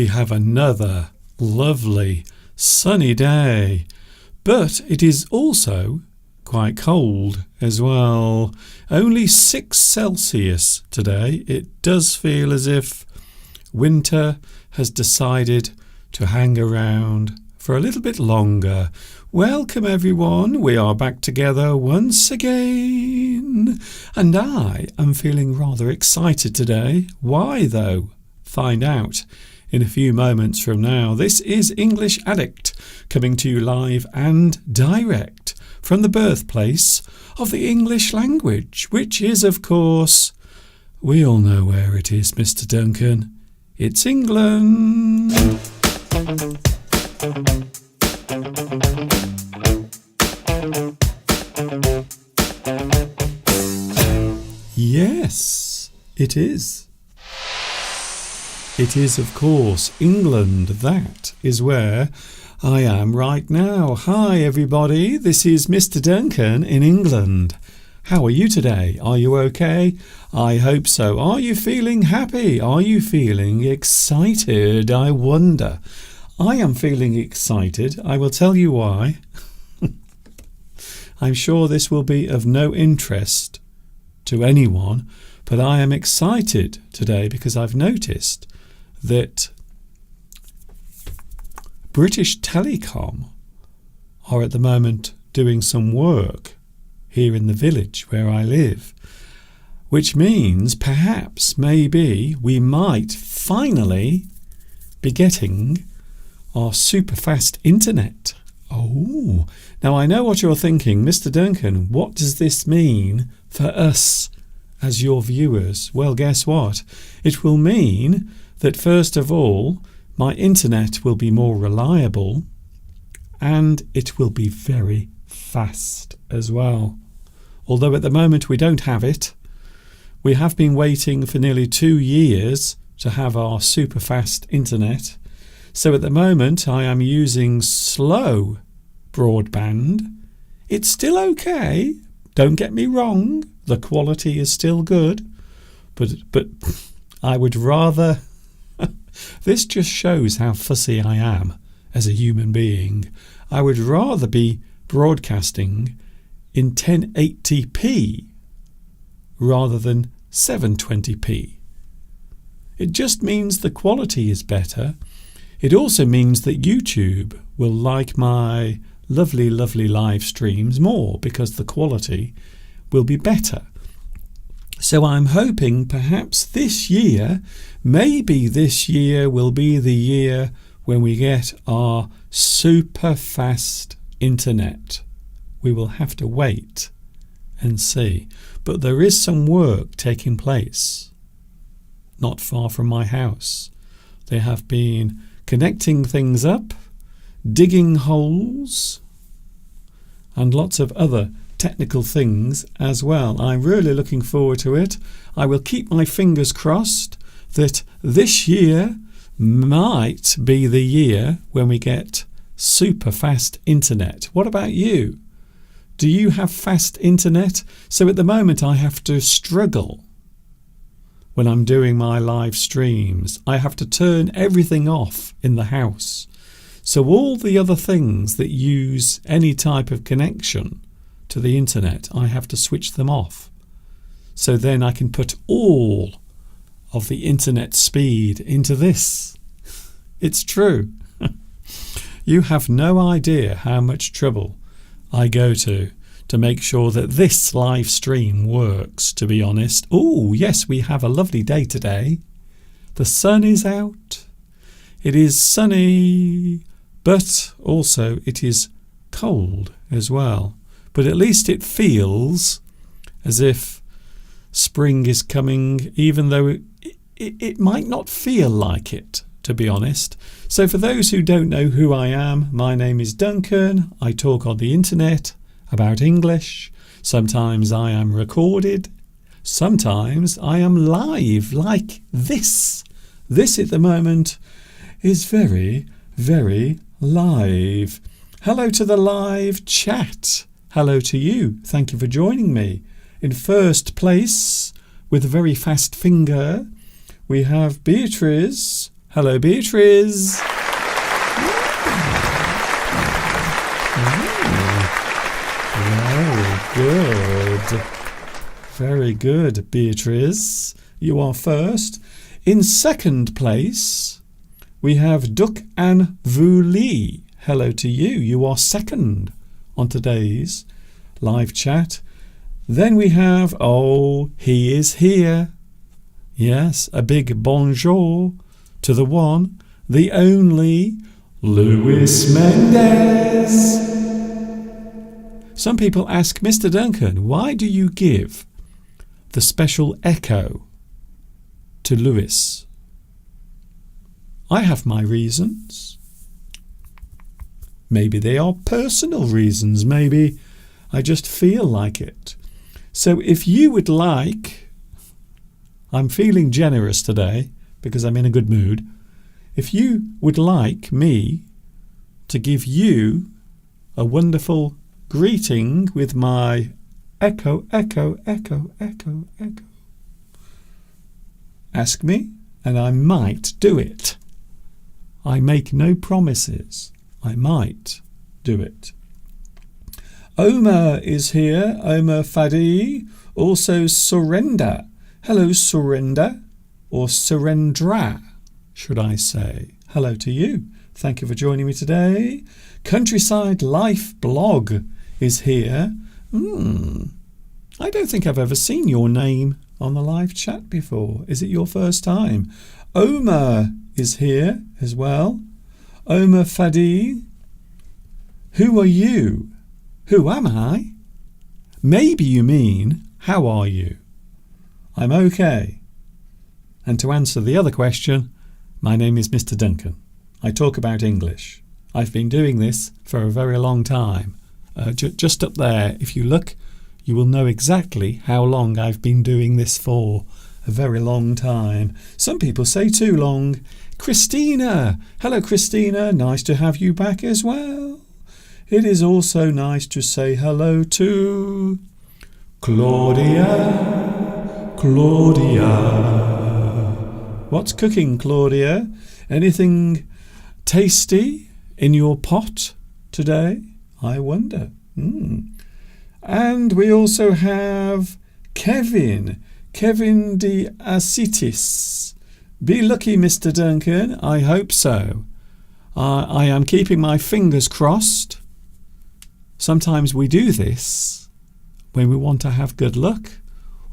we have another lovely sunny day, but it is also quite cold as well. Only 6 Celsius today. It does feel as if winter has decided to hang around for a little bit longer. Welcome everyone, we are back together once again, and I am feeling rather excited today. Why though? Find out in a few moments from now. This is English Addict, coming to you live and direct from the birthplace of the English language, which is, of course, we all know where it is, Mr. Duncan. It's England. Yes, it is. It is, of course, England. That is where I am right now. Hi, everybody. This is Mr. Duncan in England. How are you today? Are you okay? I hope so. Are you feeling happy? Are you feeling excited? I wonder. I am feeling excited. I will tell you why. I'm sure this will be of no interest to anyone, but I am excited today because I've noticed that British Telecom are at the moment doing some work here in the village where I live, which means perhaps maybe we might finally be getting our super fast internet. Oh, now I know what you're thinking, Mr. Duncan, what does this mean for us as your viewers? Well, guess what? It will mean that first of all, my internet will be more reliable and it will be very fast as well. Although at the moment we don't have it. We have been waiting for nearly 2 years to have our super fast internet. So at the moment I am using slow broadband. It's still okay. Don't get me wrong. The quality is still good. But I would rather... This just shows how fussy I am as a human being. I would rather be broadcasting in 1080p rather than 720p. It just means the quality is better. It also means that YouTube will like my lovely, lovely live streams more because the quality will be better. So I'm hoping perhaps this year, maybe this year will be the year when we get our super fast internet. We will have to wait and see. But there is some work taking place not far from my house. They have been connecting things up, digging holes, and lots of other technical things as well. I'm really looking forward to it. I will keep my fingers crossed that this year might be the year when we get super fast internet. What about you? Do you have fast internet? So at the moment I have to struggle when I'm doing my live streams. I have to turn everything off in the house. So all the other things that use any type of connection to the internet, I have to switch them off. So then I can put all of the internet speed into this. It's true. You have no idea how much trouble I go to make sure that this live stream works, to be honest. Oh, yes, we have a lovely day today. The sun is out. It is sunny, but also it is cold as well. But at least it feels as if spring is coming, even though it might not feel like it, to be honest. So for those who don't know who I am, my name is Duncan. I talk on the internet about English. Sometimes I am recorded. Sometimes I am live, like this. This at the moment is very, very live. Hello to the live chat. Hello to you. Thank you for joining me. In first place, with a very fast finger, we have Beatrice. Hello, Beatrice. Very good. Very good, Beatrice. You are first. In second place, we have Duck An Vu Lee. Hello to you. You are second on today's live chat. Then we have, he is here. Yes, a big bonjour to the one, the only, Luis Mendez. Some people ask, Mr. Duncan, why do you give the special echo to Luis? I have my reasons. Maybe they are personal reasons. Maybe I just feel like it. So if you would like, I'm feeling generous today because I'm in a good mood. If you would like me to give you a wonderful greeting with my echo, echo, echo, echo, echo, ask me and I might do it. I make no promises. I might do it. Omar is here. Omar Fadi. Also Surrender. Hello, Surrender. Or Surrendra, should I say. Hello to you. Thank you for joining me today. Countryside Life Blog is here. I don't think I've ever seen your name on the live chat before. Is it your first time? Omar is here as well. Omar Fadi. Who are you? Who am I? Maybe you mean, how are you? I'm okay. And to answer the other question, my name is Mr. Duncan. I talk about English. I've been doing this for a very long time. Just up there, if you look, you will know exactly how long I've been doing this for. A very long time. Some people say too long. Christina! Hello, Christina. Nice to have you back as well. It is also nice to say hello to Claudia. Claudia. What's cooking, Claudia? Anything tasty in your pot today? I wonder. And we also have Kevin de Asitis. Be lucky, Mr. Duncan. I hope so. I am keeping my fingers crossed. Sometimes we do this when we want to have good luck,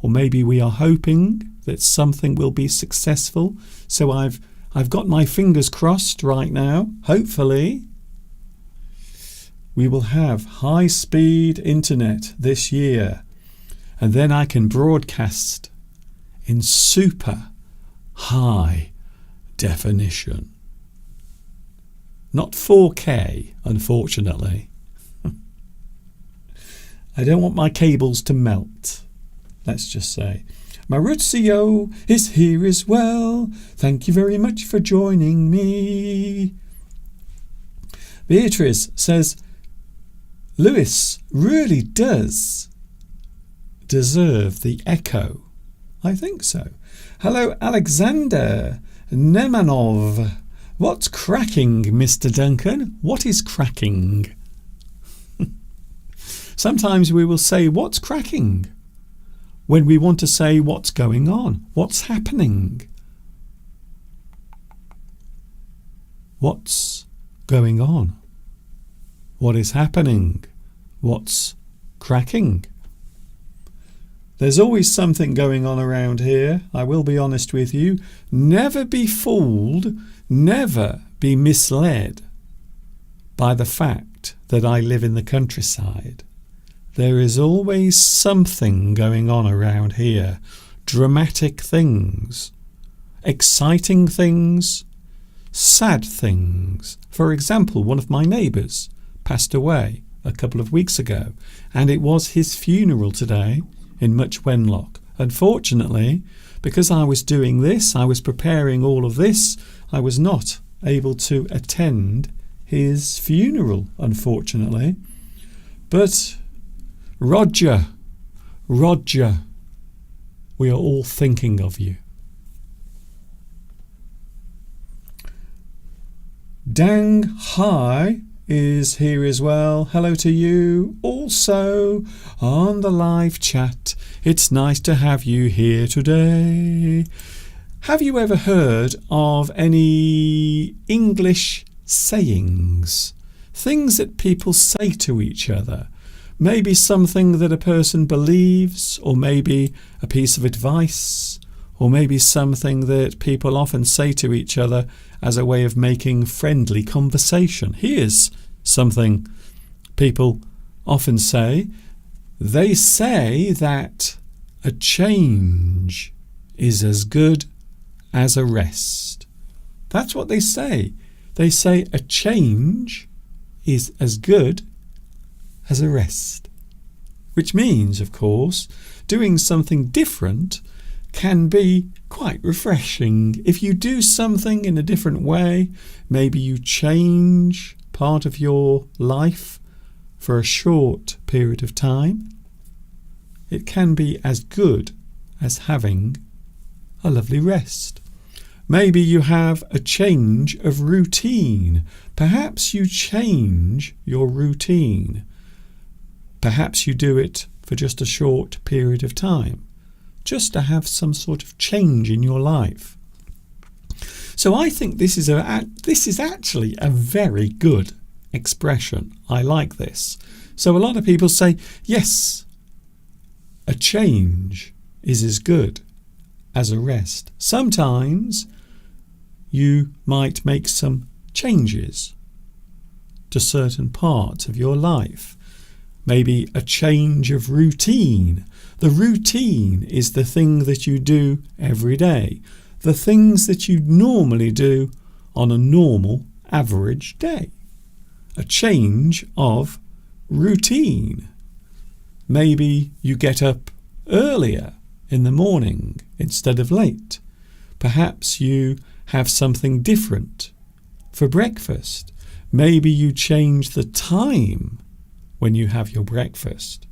or maybe we are hoping that something will be successful. So I've got my fingers crossed right now. Hopefully we will have high-speed internet this year, and then I can broadcast in super high definition. Not 4K, unfortunately. I don't want my cables to melt, let's just say. Maurizio is here as well. Thank you very much for joining me. Beatrice says, Luis really does deserve the echo. I think so. Hello, Alexander Nemanov. What's cracking, Mr. Duncan? What is cracking? Sometimes we will say, what's cracking? When we want to say what's going on, what's happening. What's going on? What is happening? What's cracking? There's always something going on around here, I will be honest with you. Never be fooled, never be misled by the fact that I live in the countryside. There is always something going on around here. Dramatic things, exciting things, sad things. For example, one of my neighbours passed away a couple of weeks ago, and it was his funeral today in Much Wenlock. Unfortunately, because I was doing this, I was preparing all of this, I was not able to attend his funeral, unfortunately. But Roger, we are all thinking of you. Dang Hai is here as well. Hello to you. Also on the live chat. It's nice to have you here today. Have you ever heard of any English sayings? Things that people say to each other. Maybe something that a person believes, or maybe a piece of advice, or maybe something that people often say to each other as a way of making friendly conversation. Here's something people often say. They say that a change is as good as a rest. That's what they say. They say a change is as good as a rest. Which means, of course, doing something different can be quite refreshing. If you do something in a different way, maybe you change part of your life for a short period of time, it can be as good as having a lovely rest. Maybe you have a change of routine. Perhaps you change your routine. Perhaps you do it for just a short period of time, just to have some sort of change in your life. So I think this is actually a very good expression. I like this. So a lot of people say, yes, a change is as good as a rest. Sometimes you might make some changes to certain parts of your life. Maybe a change of routine. The routine is the thing that you do every day. The things that you normally do on a normal average day. A change of routine. Maybe you get up earlier in the morning instead of late. Perhaps you have something different for breakfast. Maybe you change the time when you have your breakfast.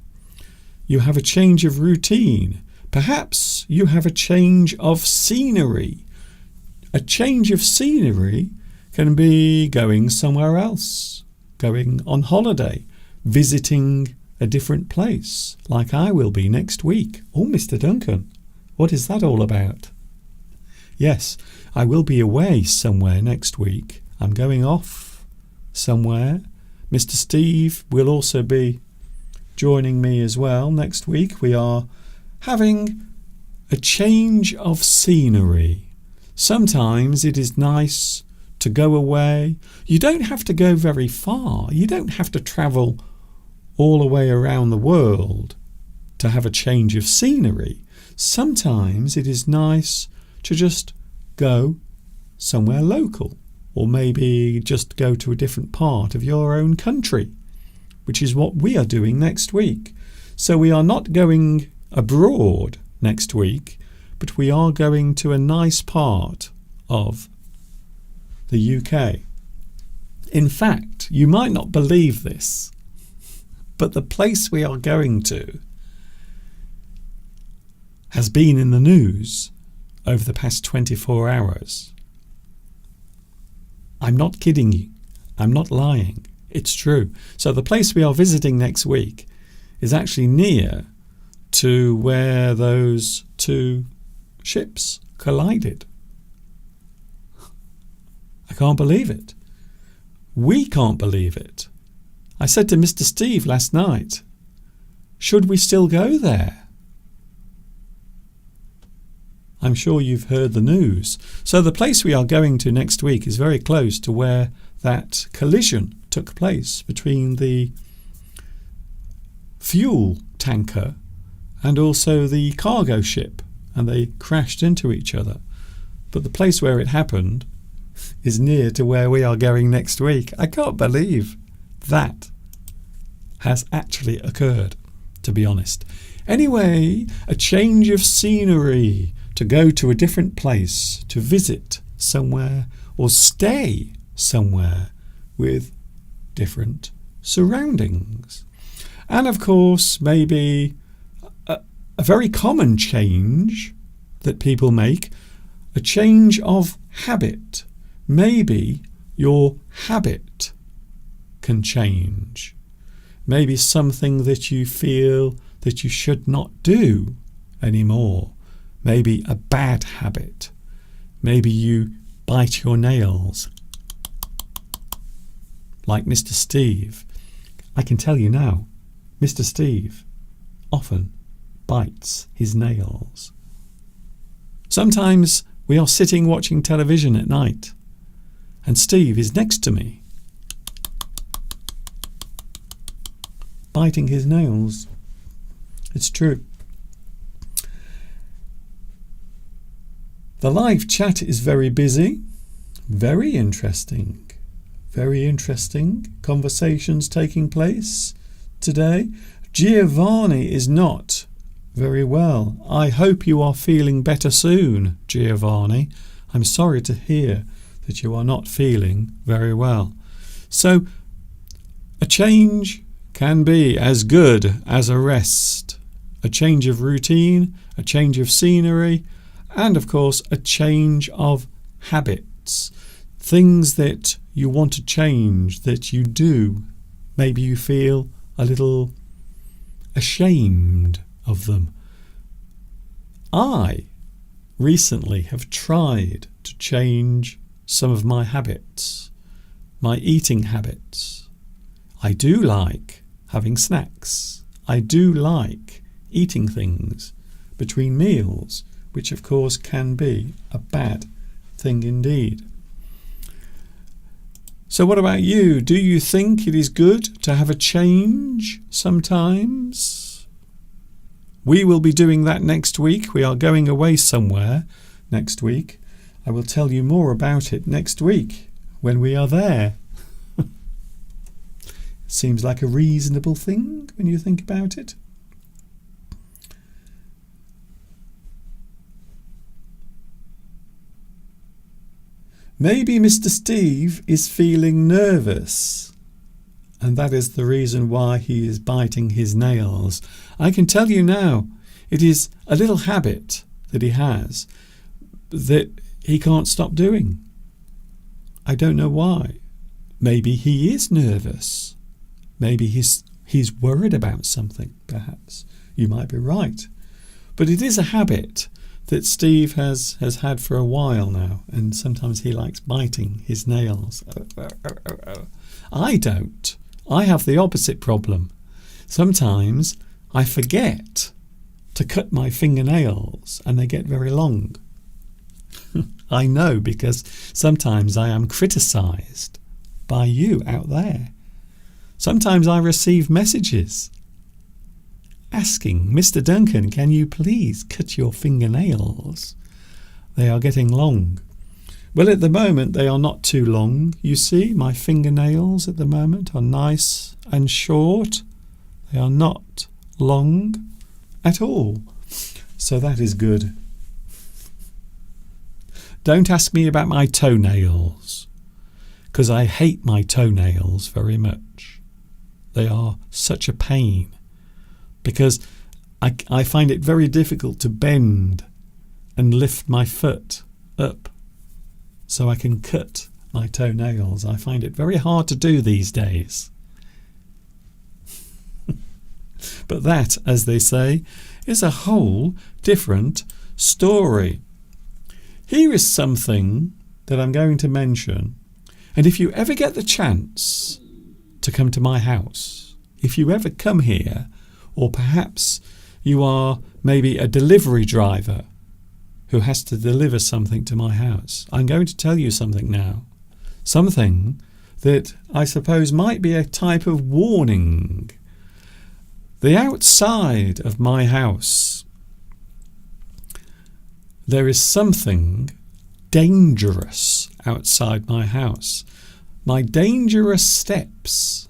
You have a change of routine. Perhaps you have a change of scenery. A change of scenery can be going somewhere else, going on holiday, visiting a different place, like I will be next week. Oh, Mr. Duncan, what is that all about? Yes, I will be away somewhere next week. I'm going off somewhere. Mr. Steve will also be joining me as well next week. We are having a change of scenery. Sometimes it is nice to go away. You don't have to go very far. You don't have to travel all the way around the world to have a change of scenery. Sometimes it is nice to just go somewhere local, or maybe just go to a different part of your own country, which is what we are doing next week. So we are not going abroad next week, but we are going to a nice part of the UK. In fact, you might not believe this, but the place we are going to has been in the news over the past 24 hours. I'm not kidding you. I'm not lying. It's true. So the place we are visiting next week is actually near to where those two ships collided. I can't believe it. We can't believe it. I said to Mr. Steve last night, should we still go there? I'm sure you've heard the news. So the place we are going to next week is very close to where that collision took place between the fuel tanker and also the cargo ship, and they crashed into each other. But the place where it happened is near to where we are going next week. I can't believe that has actually occurred, to be honest. Anyway, a change of scenery, to go to a different place, to visit somewhere or stay somewhere with different surroundings. And of course, maybe a very common change that people make, a change of habit. Maybe your habit can change. Maybe something that you feel that you should not do anymore. Maybe a bad habit. Maybe you bite your nails like Mr. Steve. I can tell you now, Mr. Steve often bites his nails. Sometimes we are sitting watching television at night and Steve is next to me, biting his nails. It's true. The live chat is very busy. Very interesting. Very interesting conversations taking place today. Giovanni is not very well. I hope you are feeling better soon, Giovanni. I'm sorry to hear that you are not feeling very well. So, a change can be as good as a rest. A change of routine, a change of scenery, and of course a change of habits. Things that you want to change, that you do. Maybe you feel a little ashamed of them. I recently have tried to change some of my habits, my eating habits. I do like having snacks. I do like eating things between meals, which of course can be a bad thing indeed. So what about you? Do you think it is good to have a change sometimes? We will be doing that next week. We are going away somewhere next week. I will tell you more about it next week when we are there. Seems like a reasonable thing when you think about it. Maybe Mr. Steve is feeling nervous, and that is the reason why he is biting his nails. I can tell you now, it is a little habit that he has that he can't stop doing. I don't know why. Maybe he is nervous. Maybe he's worried about something, perhaps. You might be right. But it is a habit that Steve has had for a while now, and sometimes he likes biting his nails. I don't. I have the opposite problem. Sometimes I forget to cut my fingernails and they get very long. I know, because sometimes I am criticised by you out there. Sometimes I receive messages asking, Mr. Duncan, can you please cut your fingernails? They are getting long. Well, at the moment they are not too long. You see, my fingernails at the moment are nice and short. They are not long at all. So that is good. Don't ask me about my toenails, because I hate my toenails very much. They are such a pain, because I find it very difficult to bend and lift my foot up so I can cut my toenails. I find it very hard to do these days. But that, as they say, is a whole different story. Here is something that I'm going to mention, and if you ever get the chance to come to my house, if you ever come here, or perhaps you are maybe a delivery driver who has to deliver something to my house, I'm going to tell you something now. Something that I suppose might be a type of warning. The outside of my house, there is something dangerous outside my house. My dangerous steps.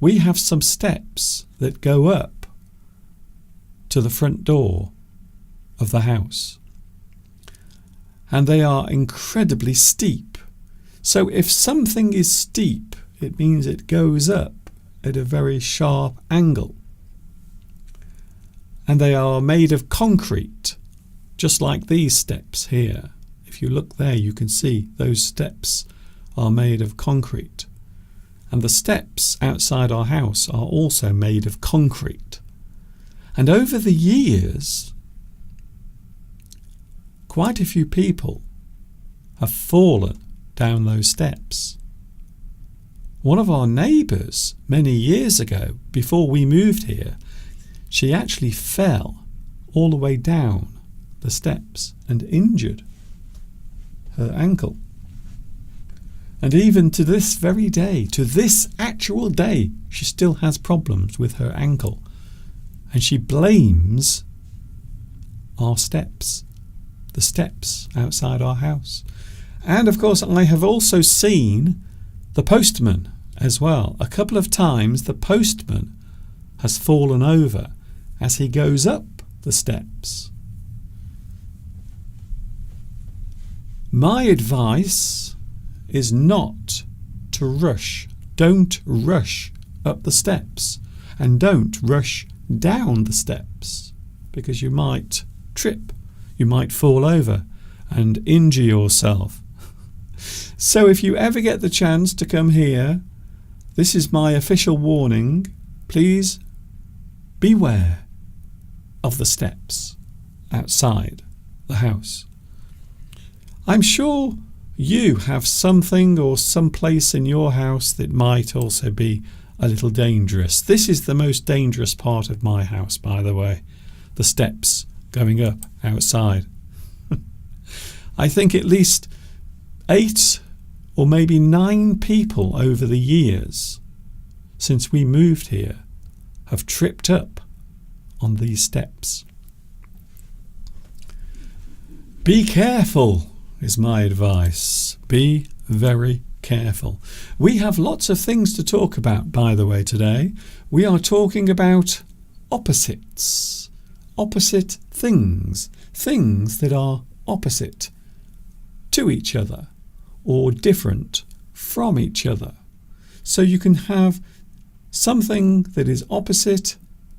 We have some steps that go up to the front door of the house, and they are incredibly steep. So if something is steep, it means it goes up at a very sharp angle, and they are made of concrete, just like these steps here. If you look there, you can see those steps are made of concrete, and the steps outside our house are also made of concrete. And over the years, quite a few people have fallen down those steps. One of our neighbours many years ago, before we moved here, she actually fell all the way down the steps and injured her ankle. And even to this very day, to this actual day, she still has problems with her ankle. And she blames our steps, the steps outside our house. And of course, I have also seen the postman as well. A couple of times the postman has fallen over as he goes up the steps. My advice is not to rush. Don't rush up the steps, and don't rush down the steps, because you might trip, you might fall over and injure yourself. So if you ever get the chance to come here, this is my official warning. Please beware of the steps outside the house. I'm sure you have something or some place in your house that might also be a little dangerous. This is the most dangerous part of my house, by the way, the steps going up outside. I think at least 8 or maybe 9 people over the years since we moved here have tripped up on these steps. Be careful is my advice. Be very careful. We have lots of things to talk about, by the way, today. We are talking about opposites. Opposite things. Things that are opposite to each other or different from each other. So you can have something that is opposite.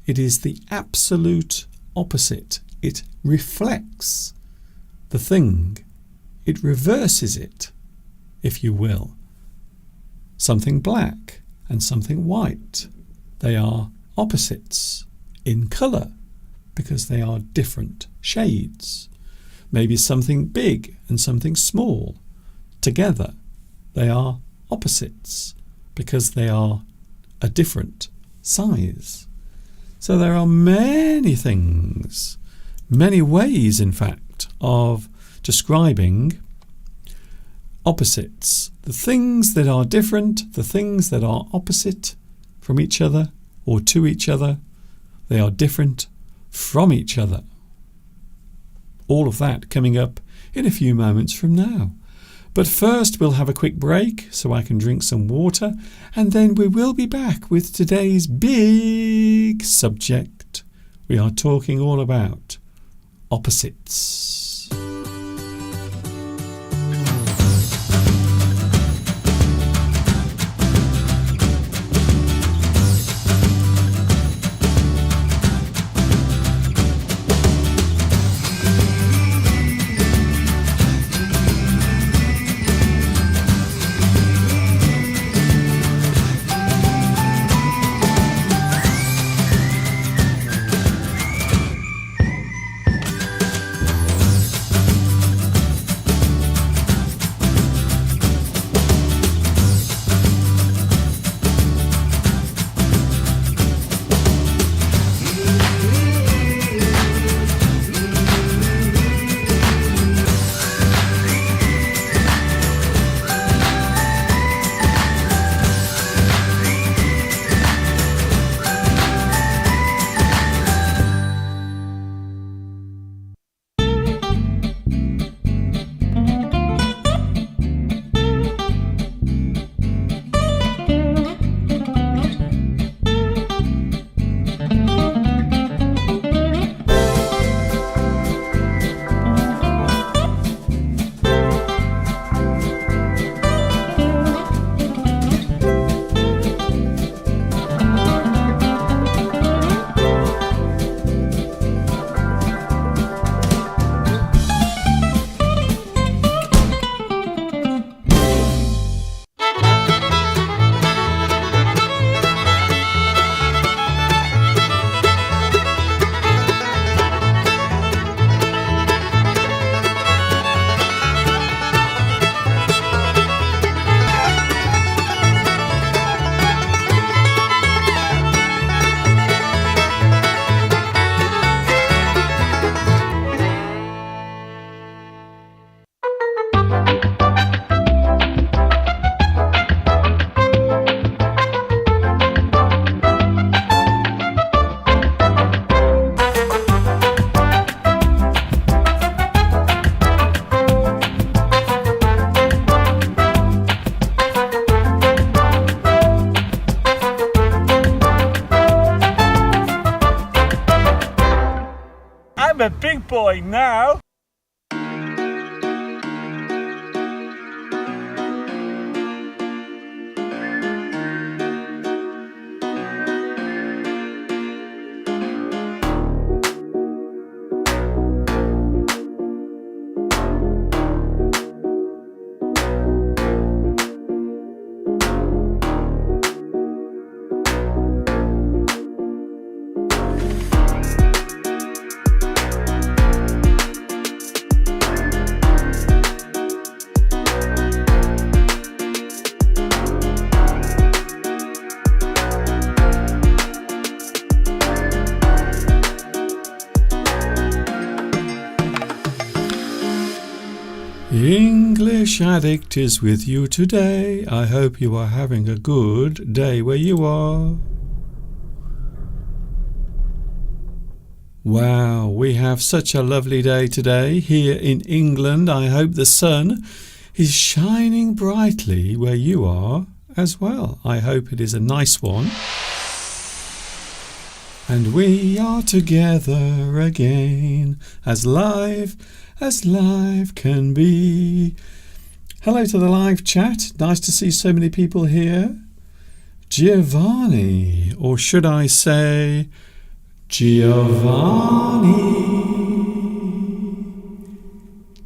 It is the absolute opposite. It reflects the thing. It reverses it, if you will. Something black and something white. They are opposites in colour because they are different shades. Maybe something big and something small. Together, they are opposites because they are a different size. So there are many things, many ways, in fact, of describing opposites. The things that are different, the things that are opposite from each other or to each other, they are different from each other. All of that coming up in a few moments from now. But first we'll have a quick break so I can drink some water, and then we will be back with today's big subject. We are talking all about opposites. boy now. The English Addict is with you today. I hope you are having a good day where you are. Wow, we have such a lovely day today here in England. I hope the sun is shining brightly where you are as well. I hope it is a nice one. And we are together again, as live can be. Hello to the live chat. Nice to see so many people here. Giovanni, or should I say Giovanni?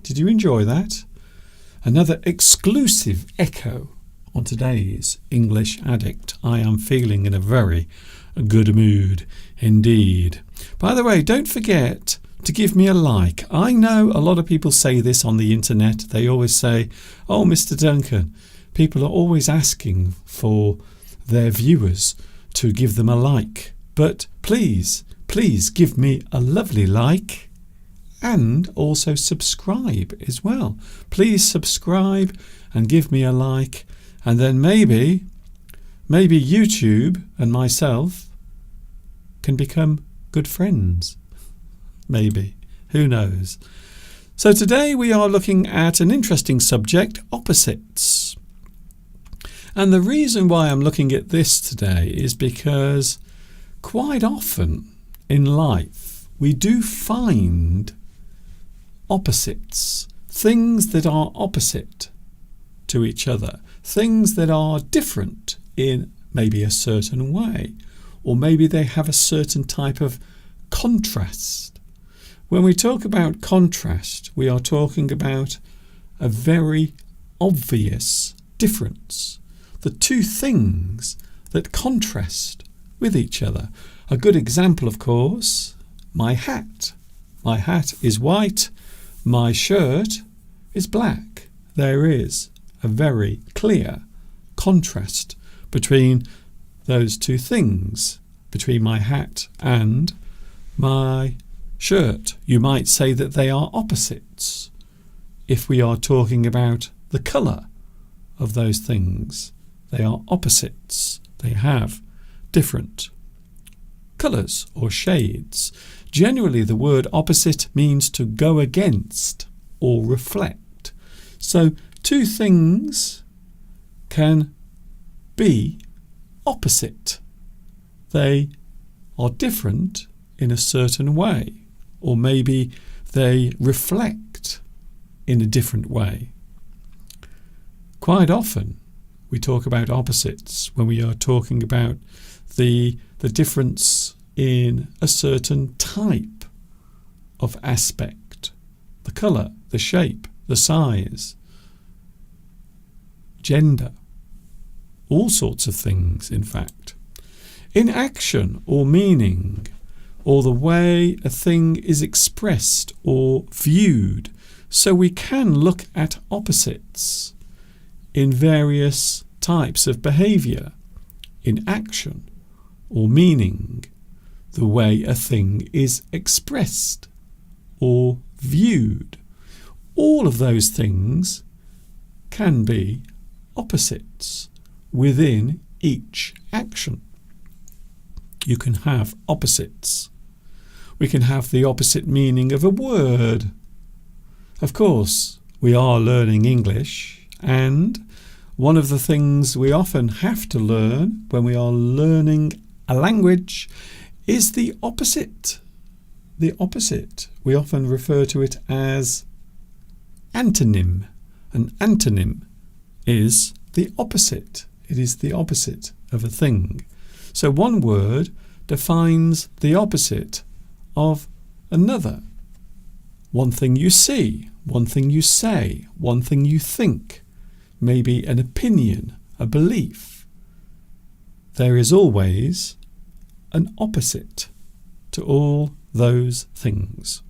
Did you enjoy that? Another exclusive echo on today's English Addict. I am feeling in a very good mood indeed. By the way, don't forget to give me a like. I know a lot of people say this on the internet. They always say, "Oh, Mr. Duncan," people are always asking for their viewers to give them a like. But please give me a lovely like and also subscribe as well. Please subscribe and give me a like, and then maybe YouTube and myself can become good friends. Maybe. Who knows? So today we are looking at an interesting subject, opposites. And the reason why I'm looking at this today is because quite often in life we do find opposites, things that are opposite to each other, things that are different in maybe a certain way, or maybe they have a certain type of contrast. When we talk about contrast, we are talking about a very obvious difference. The two things that contrast with each other. A good example, of course, my hat. My hat is white, my shirt is black. There is a very clear contrast between those two things, between my hat and my shirt. You might say that they are opposites if we are talking about the colour of those things. They are opposites. They have different colours or shades. Generally, the word opposite means to go against or reflect. So two things can be opposite. They are different in a certain way, or maybe they reflect in a different way. Quite often we talk about opposites when we are talking about the difference in a certain type of aspect, the colour, the shape, the size, gender, all sorts of things, in fact. In action or meaning, or the way a thing is expressed or viewed. So we can look at opposites in various types of behaviour, in action or meaning, the way a thing is expressed or viewed. All of those things can be opposites within each action. You can have opposites. We can have the opposite meaning of a word. Of course, we are learning English, and one of the things we often have to learn when we are learning a language is the opposite the opposite. We often refer to it as antonym. An antonym is the opposite. It is the opposite of a thing. So one word defines the opposite of another. One thing you see, one thing you say, one thing you think, maybe an opinion, a belief. There is always an opposite to all those things.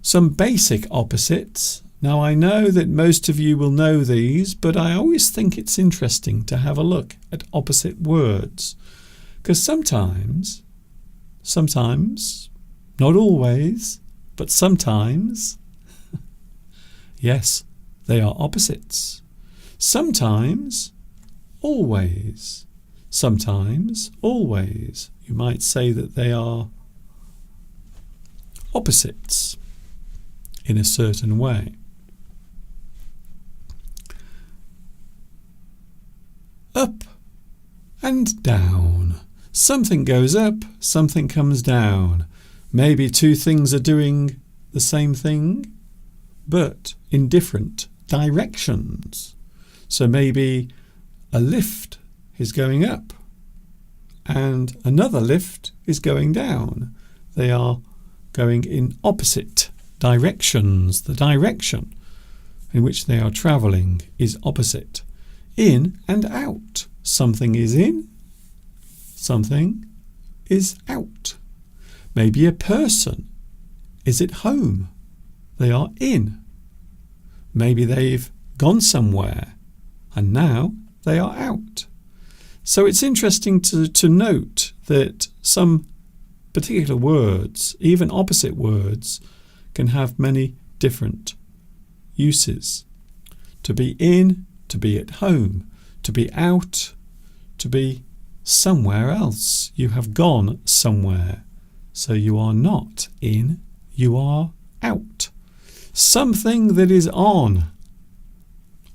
Some basic opposites. Now I know that most of you will know these, but I always think it's interesting to have a look at opposite words, because sometimes, not always, but sometimes, yes, they are opposites. Sometimes, always. Sometimes, always. You might say that they are opposites in a certain way. Up and down. Something goes up, something comes down. Maybe two things are doing the same thing, but in different directions. So maybe a lift is going up and another lift is going down. They are going in opposite directions. The direction in which they are travelling is opposite. In and out. Something is in, something is out. Maybe a person is at home. They are in. Maybe they've gone somewhere and now they are out. So it's interesting to note that some particular words, even opposite words, can have many different uses. To be in, to be at home, to be out, to be somewhere else. You have gone somewhere. So you are not in, you are out. Something that is on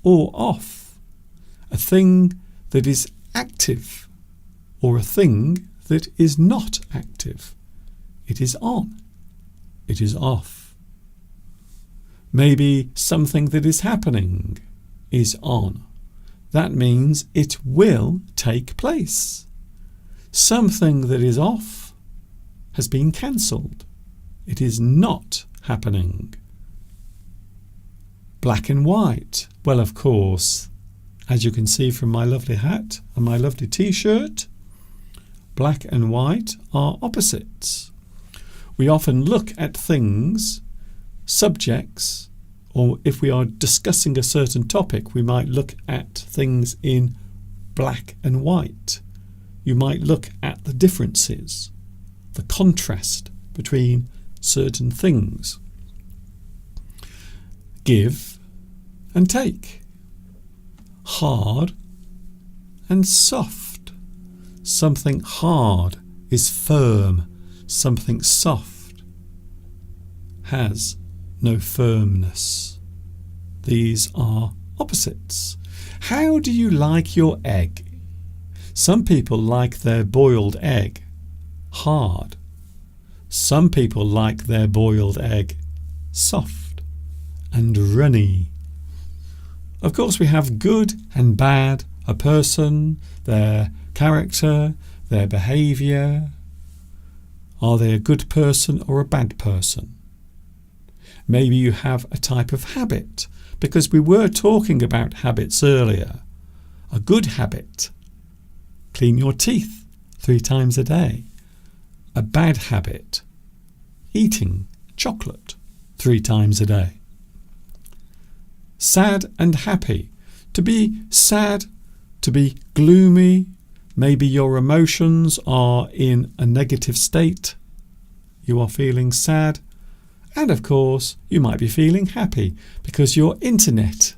or off. A thing that is active or a thing that is not active. It is on, it is off. Maybe something that is happening is on. That means it will take place. Something that is off has been cancelled. It is not happening. Black and white. Well, of course, as you can see from my lovely hat and my lovely t-shirt, black and white are opposites. We often look at things, subjects, or if we are discussing a certain topic, we might look at things in black and white. You might look at the differences, the contrast between certain things. Give and take. Hard and soft. Something hard is firm. Something soft has no firmness. These are opposites. How do you like your egg? Some people like their boiled egg hard. Some people like their boiled egg soft and runny. Of course, we have good and bad, a person, their character, their behaviour. Are they a good person or a bad person? Maybe you have a type of habit, because we were talking about habits earlier. A good habit: clean your teeth 3 times a day. A bad habit: eating chocolate 3 times a day. Sad and happy. To be sad, to be gloomy. Maybe your emotions are in a negative state. You are feeling sad. And of course, you might be feeling happy because your internet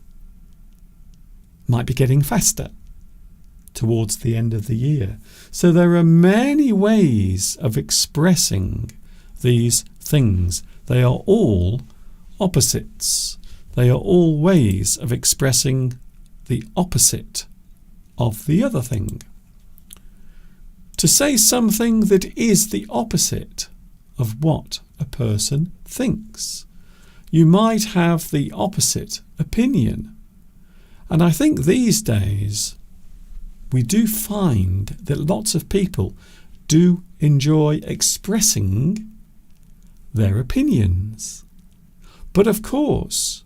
might be getting faster towards the end of the year. So there are many ways of expressing these things. They are all opposites. They are all ways of expressing the opposite of the other thing. to say something that is the opposite of what a person thinks. You might have the opposite opinion. And I think these days we do find that lots of people do enjoy expressing their opinions. But of course,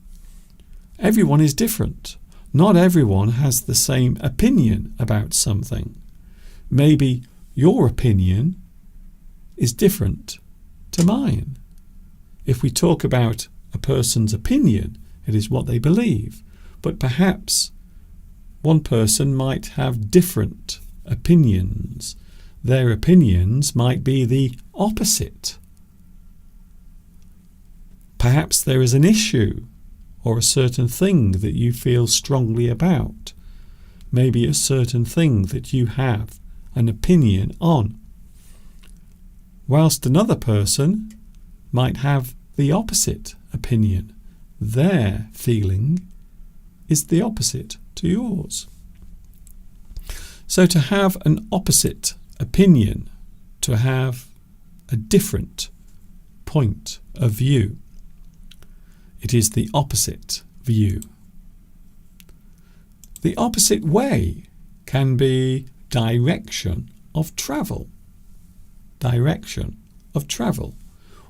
everyone is different. Not everyone has the same opinion about something. Maybe your opinion is different to mine. If we talk about a person's opinion, it is what they believe. But perhaps one person might have different opinions. Their opinions might be the opposite. Perhaps there is an issue or a certain thing that you feel strongly about. Maybe a certain thing that you have an opinion on. Whilst another person might have the opposite opinion. Their feeling is the opposite to yours. So to have an opposite opinion, to have a different point of view, it is the opposite view. The opposite way can be direction of travel. Direction of travel,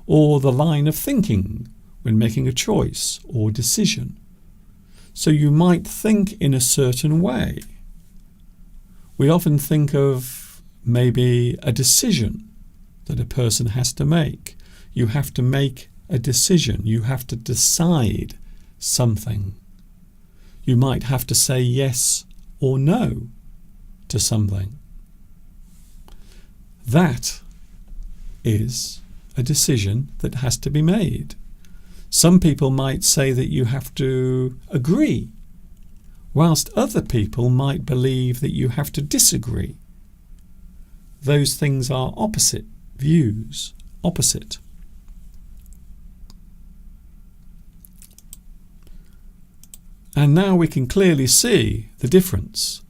or the line of thinking when making a choice or decision. So you might think in a certain way. We often think of maybe a decision that a person has to make. You have to make a decision. You have to decide something. You might have to say yes or no to something. That is a decision that has to be made. Some people might say that you have to agree, whilst other people might believe that you have to disagree. Those things are opposite views, opposite. And now we can clearly see the difference.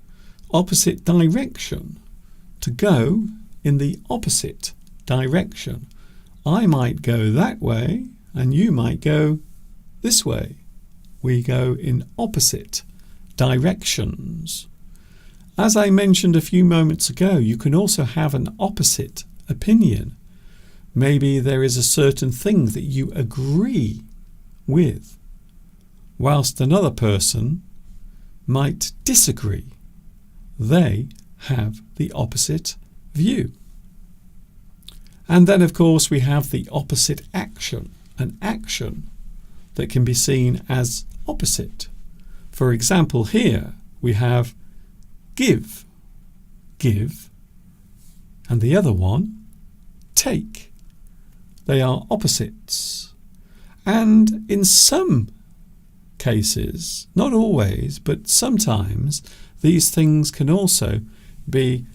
Opposite direction. To go in the opposite direction. I might go that way and you might go this way. We go in opposite directions. As I mentioned a few moments ago, you can also have an opposite opinion. Maybe there is a certain thing that you agree with, whilst another person might disagree. They have the opposite view. And then, of course, we have the opposite action, an action that can be seen as opposite. For example, here we have give, and the other one, take. They are opposites. And in some cases, not always, but sometimes, these things can also be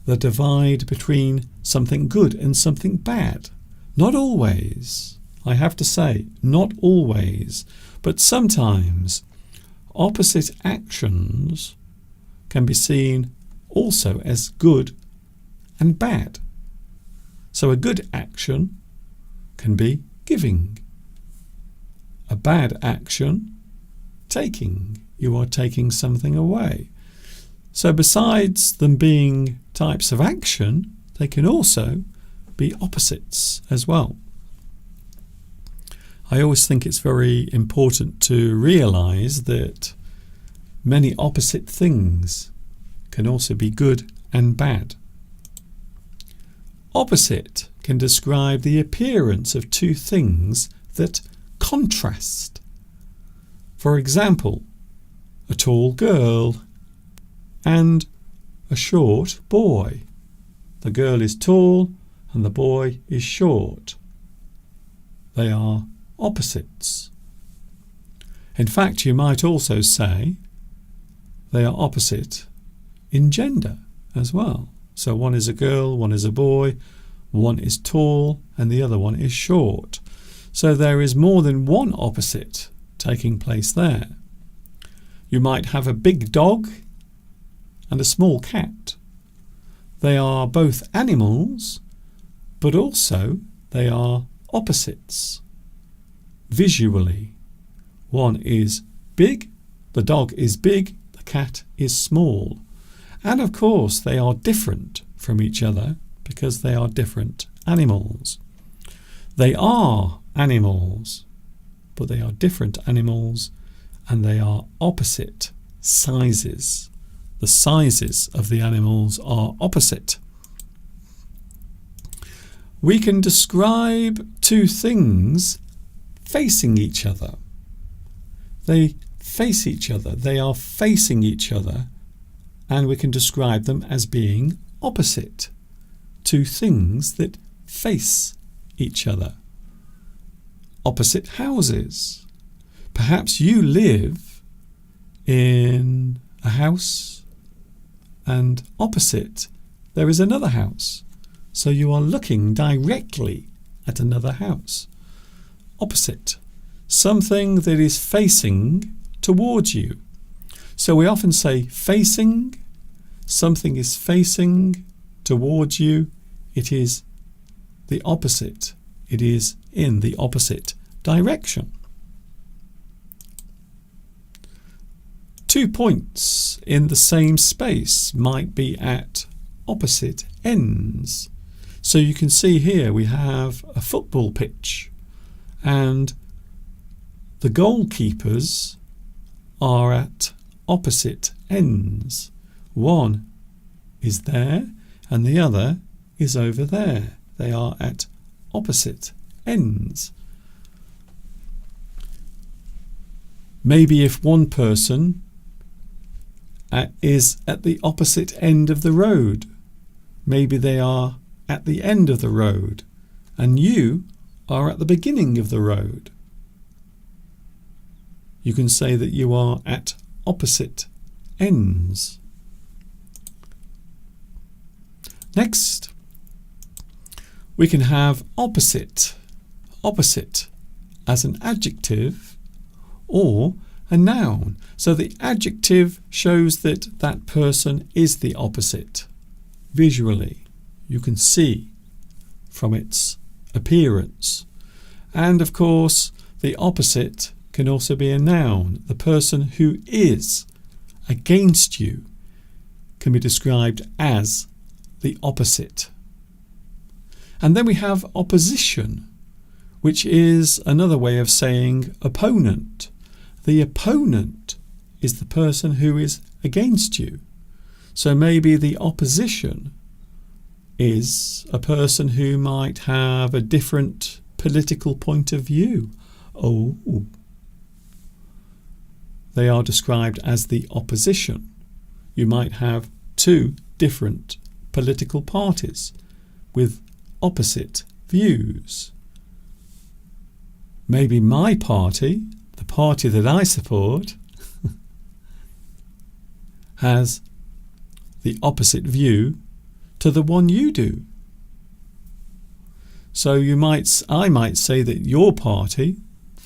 the divide between something good and something bad. Not always, I have to say, not always, but sometimes opposite actions can be seen also as good and bad. So a good action can be giving. A bad action, taking. You are taking something away. So besides them being types of action, they can also be opposites as well. I always think it's very important to realise that many opposite things can also be good and bad. Opposite can describe the appearance of two things that contrast. For example, a tall girl and a short boy. The girl is tall and the boy is short. They are opposites. In fact, you might also say they are opposite in gender as well. So one is a girl, one is a boy, one is tall and the other one is short. So there is more than one opposite taking place there. You might have a big dog and a small cat. They are both animals, but also they are opposites. Visually, one is big, the dog is big, the cat is small. And of course they are different from each other because they are different animals. They are animals, but they are different animals and they are opposite sizes. The sizes of the animals are opposite. We can describe two things facing each other. They face each other. They are facing each other, and we can describe them as being opposite. Two things that face each other. Opposite houses. Perhaps you live in a house and opposite there is another house. So you are looking directly at another house. Opposite. Something that is facing towards you. So we often say facing. Something is facing towards you. It is the opposite. It is in the opposite direction. 2 points in the same space might be at opposite ends. So you can see here we have a football pitch and the goalkeepers are at opposite ends. One is there and the other is over there. They are at opposite ends. Maybe if one person is at the opposite end of the road, maybe they are at the end of the road and you are at the beginning of the road. You can say that you are at opposite ends. Next, we can have opposite as an adjective or a noun. So the adjective shows that that person is the opposite. Visually, you can see from its appearance. And of course, the opposite can also be a noun. The person who is against you can be described as the opposite. And then we have opposition, which is another way of saying opponent. The opponent is the person who is against you. So maybe the opposition is a person who might have a different political point of view. Oh, they are described as the opposition. You might have two different political parties with opposite views. Maybe my party, the party that I support, has the opposite view to the one you do. So I might say that your party,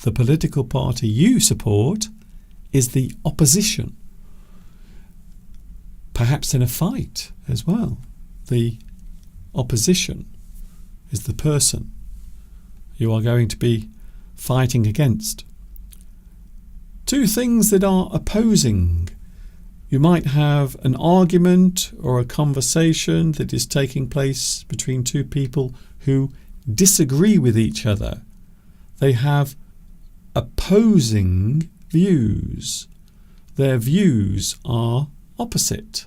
the political party you support, is the opposition. Perhaps in a fight as well. The opposition is the person you are going to be fighting against. Two things that are opposing. You might have an argument or a conversation that is taking place between two people who disagree with each other. They have opposing views. Their views are opposite.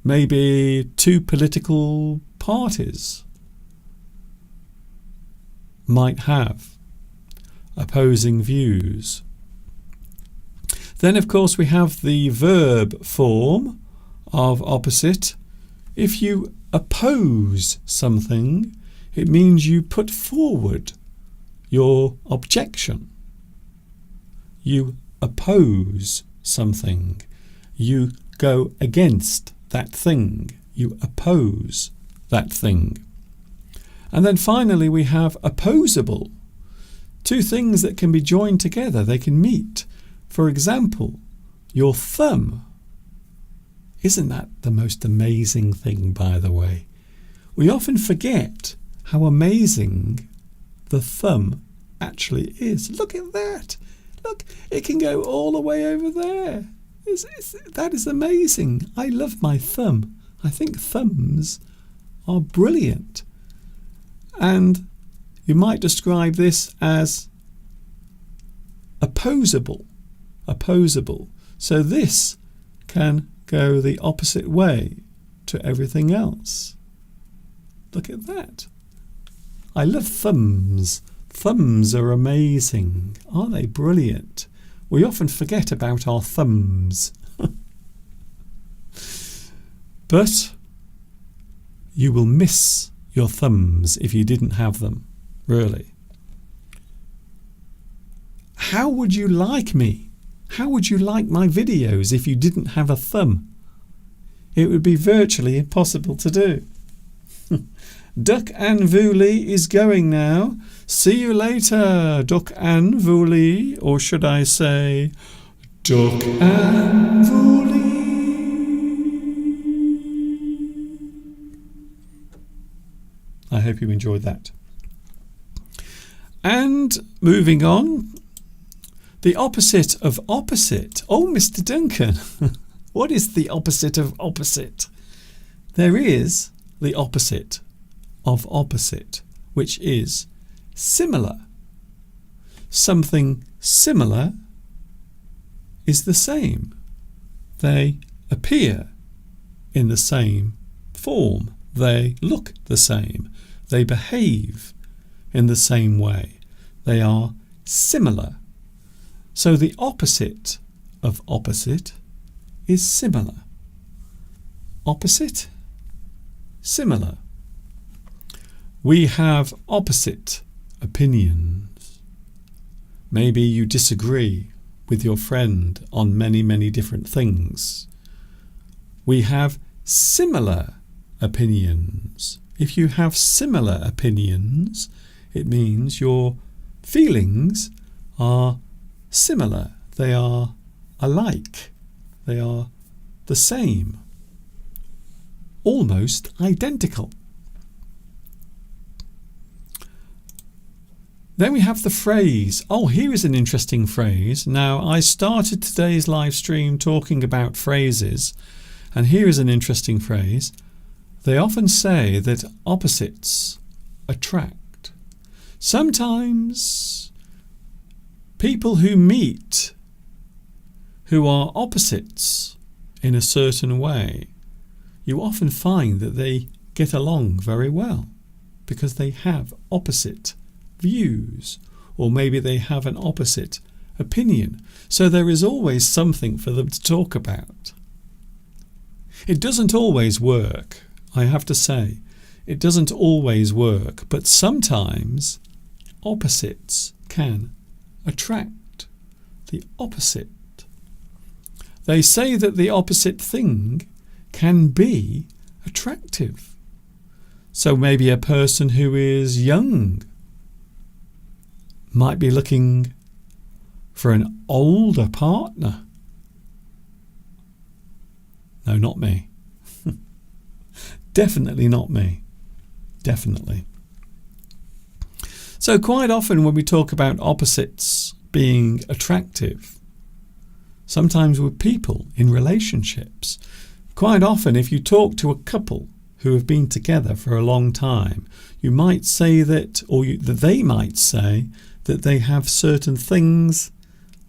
Maybe two political parties might have opposing views. Then, of course, we have the verb form of opposite. If you oppose something, it means you put forward your objection. You oppose something. You go against that thing. You oppose that thing. And then finally we have opposable. Two things that can be joined together. They can meet. For example, your thumb Isn't that the most amazing thing, by the way? We often forget how amazing the thumb actually is. Look at that. Look, it can go all the way over there. That is amazing. I love my thumb. I think thumbs are brilliant. And you might describe this as opposable. Opposable. So this can go the opposite way to everything else. Look at that. I love thumbs. Thumbs are amazing. Aren't they brilliant? We often forget about our thumbs. But you will miss your thumbs if you didn't have them, really. How would you like me? How would you like my videos if you didn't have a thumb? It would be virtually impossible to do. Duck and Vuli is going now. See you later, Duck and Vuli, or should I say, Duck and Vuli. I hope you enjoyed that. And moving on, the opposite of opposite. Oh, Mr. Duncan, what is the opposite of opposite? There is the opposite of opposite, which is similar. Something similar is the same. They appear in the same form. They look the same. They behave in the same way. They are similar. So the opposite of opposite is similar. Opposite, similar. We have opposite opinions. Maybe you disagree with your friend on many, many different things. We have similar opinions. If you have similar opinions, it means your feelings are similar. They are alike. They are the same. Almost identical. Then we have the phrase. Oh, here is an interesting phrase. Now, I started today's live stream talking about phrases, and here is an interesting phrase. They often say that opposites attract. Sometimes people who meet who are opposites in a certain way, you often find that they get along very well because they have opposite views, or maybe they have an opposite opinion. So there is always something for them to talk about. It doesn't always work, I have to say. It doesn't always work, but sometimes opposites can attract the opposite. They say that the opposite thing can be attractive. So maybe a person who is young might be looking for an older partner. No, not me. Definitely not me. Definitely. So quite often when we talk about opposites being attractive, sometimes with people in relationships, quite often if you talk to a couple who have been together for a long time, you might say that, or that they might say that they have certain things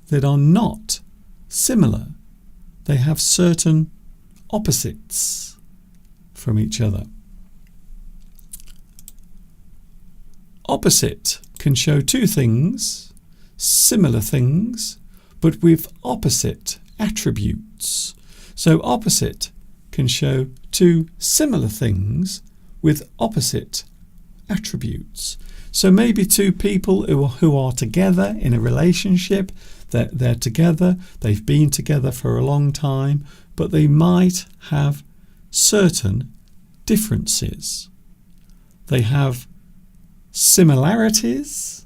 that are not similar. They have certain opposites from each other. Opposite can show two things, similar things, but with opposite attributes. So opposite can show two similar things with opposite attributes. So maybe two people who are together in a relationship, they're together, they've been together for a long time, but they might have certain differences. They have similarities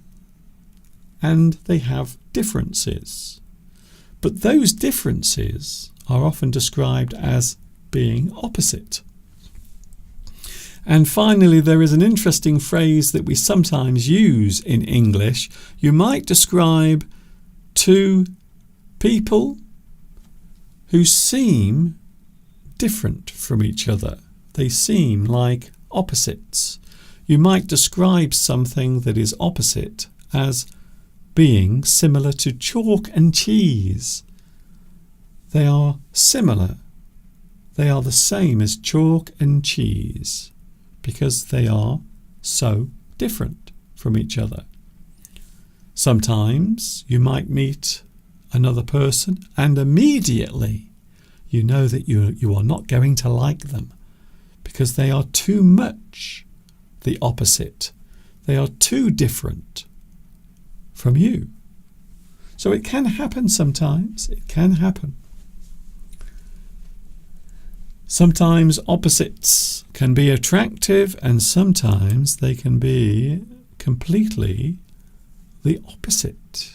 and they have differences. But those differences are often described as being opposite. And finally, there is an interesting phrase that we sometimes use in English. You might describe two people who seem different from each other. They seem like opposites. You might describe something that is opposite as being similar to chalk and cheese. They are similar. They are the same as chalk and cheese because they are so different from each other. Sometimes you might meet another person and immediately you know that you are not going to like them because they are too much the opposite. They are too different from you. So it can happen sometimes. It can happen. Sometimes opposites can be attractive and sometimes they can be completely the opposite.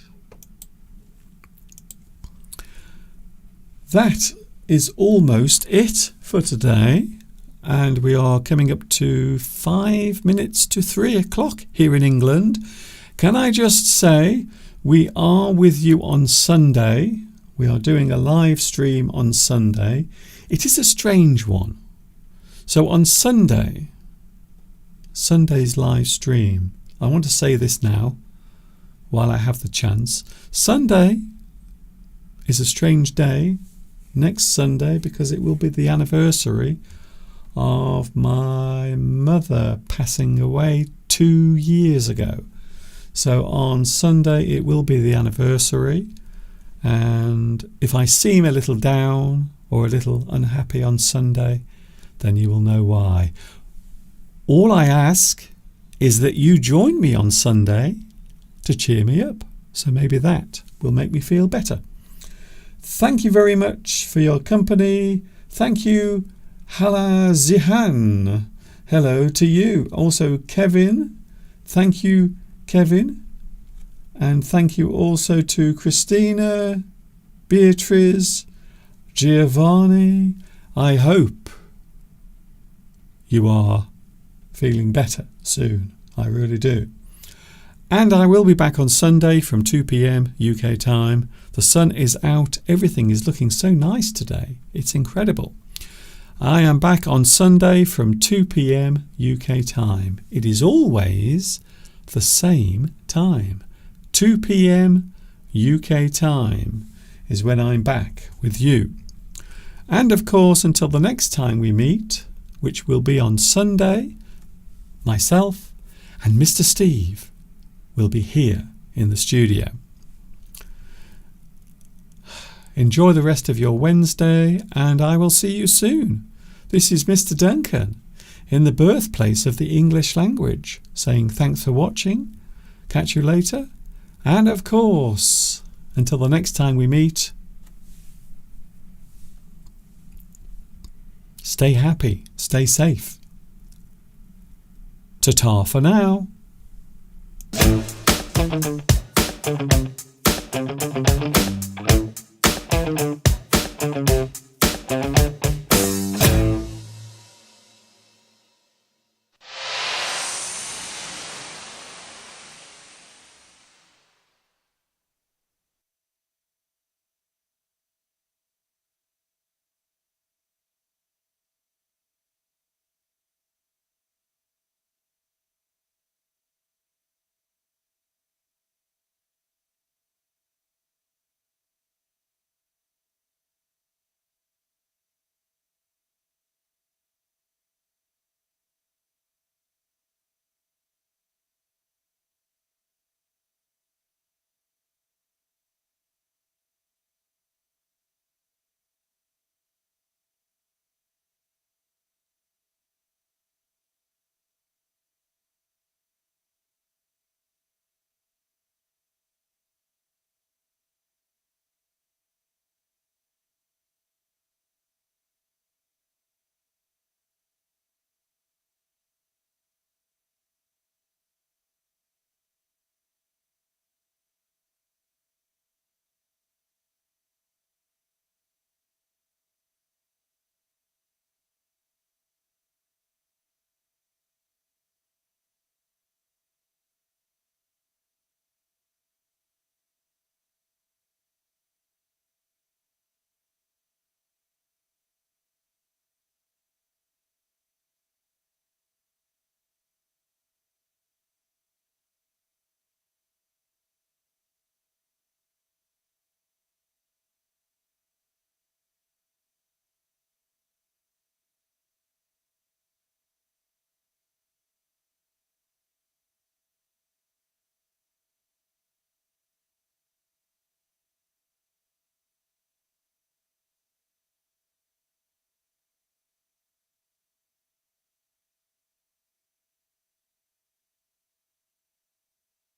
That is almost it for today, and we are coming up to 5 minutes to 3 o'clock here in England. Can I just say we are with you on Sunday. We are doing a live stream on Sunday. It is a strange one. So on Sunday's live stream, I want to say this now while I have the chance. Sunday is a strange day next Sunday because it will be the anniversary of my mother passing away 2 years ago. So on Sunday it will be the anniversary, and if I seem a little down or a little unhappy on Sunday, then you will know why. All I ask is that you join me on Sunday to cheer me up. So maybe that will make me feel better. Thank you very much for your company. Thank you, Hala Zihan. Hello to you. Also, Kevin. Thank you, Kevin. And thank you also to Christina, Beatrice, Giovanni. I hope you are feeling better soon. I really do. And I will be back on Sunday from 2 p.m. UK time. The sun is out. Everything is looking so nice today. It's incredible. I am back on Sunday from 2 p.m. UK time. It is always the same time. 2 p.m. UK time is when I'm back with you. And of course, until the next time we meet, which will be on Sunday, myself and Mr. Steve will be here in the studio. Enjoy the rest of your Wednesday, and I will see you soon. This is Mr. Duncan in the birthplace of the English language, saying thanks for watching, catch you later, and of course, until the next time we meet, stay happy, stay safe. Ta-ta for now.